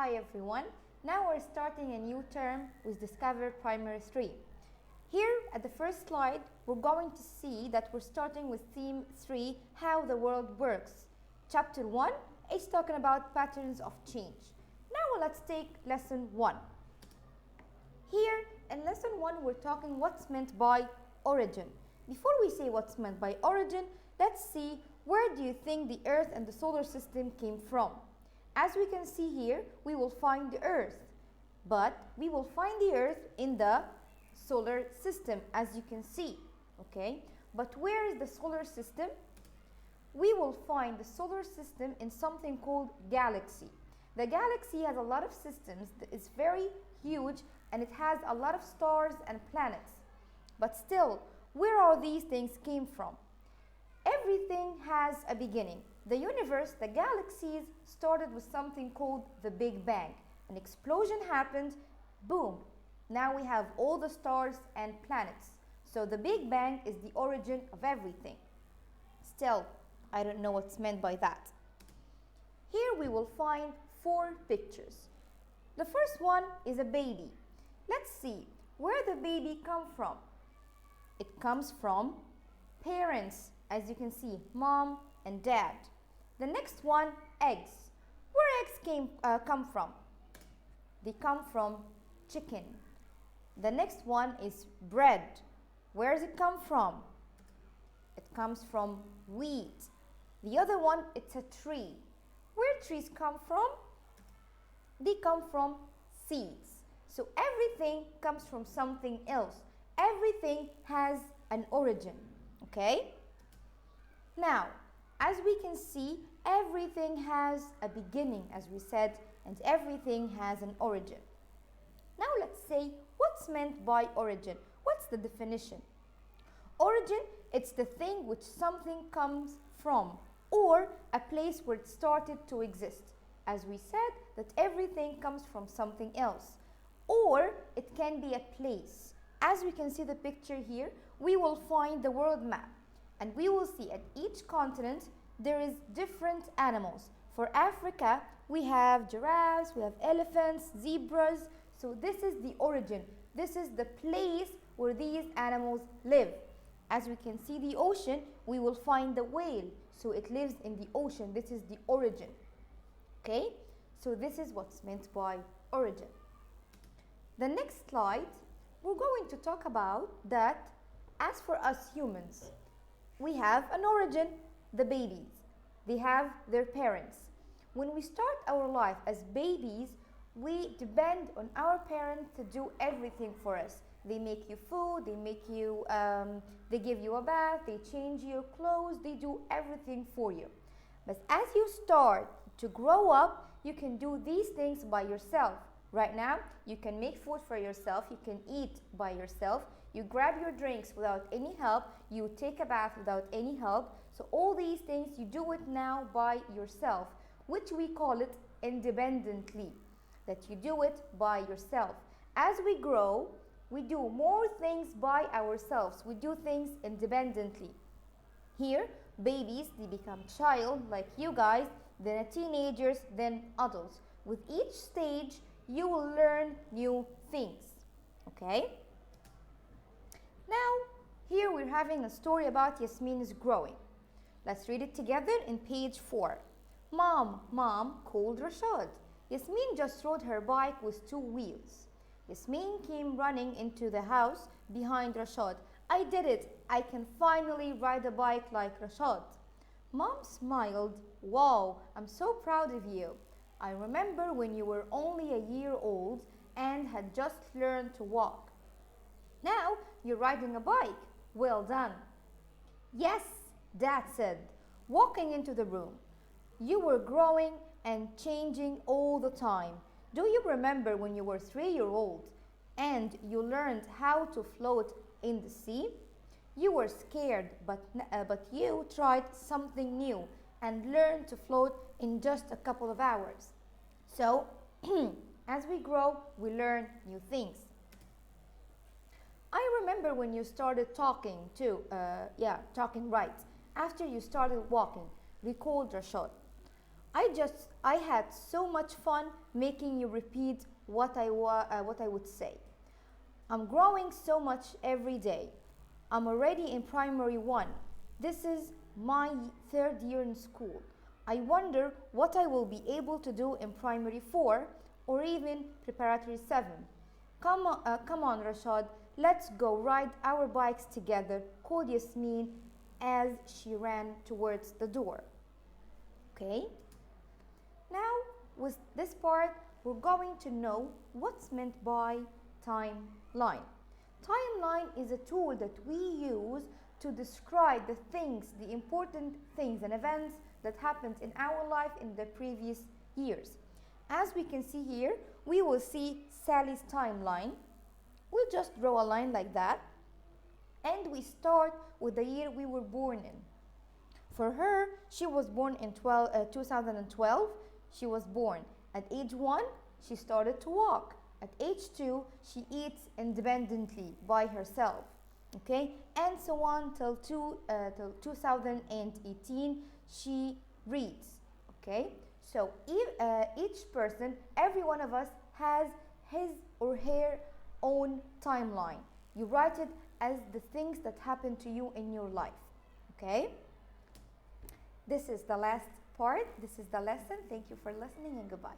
Hi everyone. Now we're starting a new term with Discover Primary 3. Here at the first slide, we're going to see that we're starting with theme 3, how the world works. Chapter 1 is talking about patterns of change. Now let's take lesson 1. Here in lesson 1, we're talking what's meant by origin. Before we say what's meant by origin, let's see where do you think the Earth and the solar system came from. As we can see here, we will find the Earth, but we will find the Earth in the solar system, as you can see, okay? But where is the solar system? We will find the solar system in something called galaxy. The galaxy has a lot of systems, it's very huge, and it has a lot of stars and planets. But still, where all these things came from? Everything has a beginning. The universe, the galaxies, started with something called the Big Bang. An explosion happened, boom. Now we have all the stars and planets. So the Big Bang is the origin of everything. Still, I don't know what's meant by that. Here we will find 4 pictures. The first one is a baby. Let's see where the baby comes from. It comes from parents, as you can see, mom and dad. The next one, eggs. Where eggs come from? They come from chicken. The next one is bread. Where does it come from? It comes from wheat. The other one, it's a tree. Where trees come from? They come from seeds. So everything comes from something else. Everything has an origin, okay? Now, as we can see, everything has a beginning, as we said, and everything has an origin. Now let's say, what's meant by origin? What's the definition? Origin, it's the thing which something comes from, or a place where it started to exist. As we said, that everything comes from something else. Or it can be a place. As we can see the picture here, we will find the world map. And we will see at each continent there is different animals. For Africa, we have giraffes, we have elephants, zebras. So this is the origin. This is the place where these animals live. As we can see the ocean, we will find the whale. So it lives in the ocean. This is the origin. Okay? So this is what's meant by origin. The next slide, we're going to talk about that as for us humans, we have an origin, the babies. They have their parents. When we start our life as babies, we depend on our parents to do everything for us. They make you food, they give you a bath, they change your clothes, they do everything for you. But as you start to grow up, you can do these things by yourself. Right now, you can make food for yourself, you can eat by yourself, you grab your drinks without any help, you take a bath without any help. So all these things, you do it now by yourself, which we call it independently, that you do it by yourself. As we grow, we do more things by ourselves, we do things independently. Here, babies, they become child like you guys, then teenagers, then adults. With each stage, you will learn new things, okay? Now, here we're having a story about Yasmin's growing. Let's read it together in page 4. Mom called Rashad. Yasmin just rode her bike with 2 wheels. Yasmin came running into the house behind Rashad. I did it. I can finally ride a bike like Rashad. Mom smiled. Wow, I'm so proud of you. I remember when you were only a year old and had just learned to walk. Now you're riding a bike. Well done. Yes, Dad said, walking into the room. You were growing and changing all the time. Do you remember when you were 3-year-old and you learned how to float in the sea? You were scared, but you tried something new and learned to float in just a couple of hours. So, as we grow, we learn new things. I remember when you started talking too, talking right, after you started walking, recalled Rashad. I had so much fun making you repeat what I would say. I'm growing so much every day. I'm already in primary 1. This is my 3rd year in school. I wonder what I will be able to do in primary 4 or even preparatory 7. Come on, Rashad, let's go ride our bikes together, called Yasmin as she ran towards the door. Okay? Now, with this part, we're going to know what's meant by timeline. Timeline is a tool that we use to describe the things, the important things and events that happened in our life in the previous years. As we can see here, we will see Sally's timeline. We'll just draw a line like that, and we start with the year we were born in. For her, she was born in 2012. She was born at age 1, she started to walk. At age 2, she eats independently by herself. Okay, and so on till 2018, she reads. Okay, so each person, every one of us has his or her own timeline. You write it as the things that happen to you in your life. Okay, this is the last part. This is the lesson. Thank you for listening and goodbye.